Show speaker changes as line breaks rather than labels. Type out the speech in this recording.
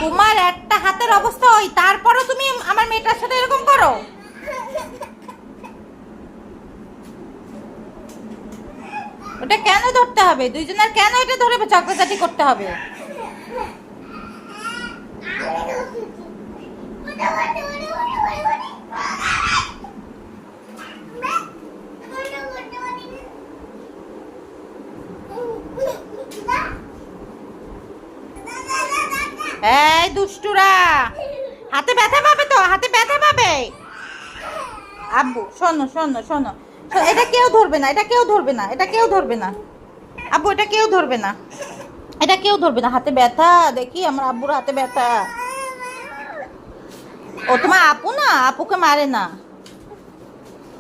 তোমার একটা হাতের অবস্থা ওই, তারপরও তুমি আমার মেয়েটার সাথে এরকম করো। ওটা কেন ধরতে হবে? দুইজনের কেন এটা ধরে চক্রাচাটি করতে হবে? এই দুষ্টুরা, হাতে ব্যথা পাবে তো, হাতে ব্যথা পাবে। আব্বু শোনো শোনো শোনো, এটা কেউ ধরবে না, এটা কেউ ধরবে না, এটা কেউ ধরবে না আব্বু, এটা কেউ ধরবে না, এটা কেউ ধরবে না। হাতে ব্যথা, দেখি আমার আব্বুর হাতে ব্যথা। ও তোমার আপু না, আপুকে মারে না।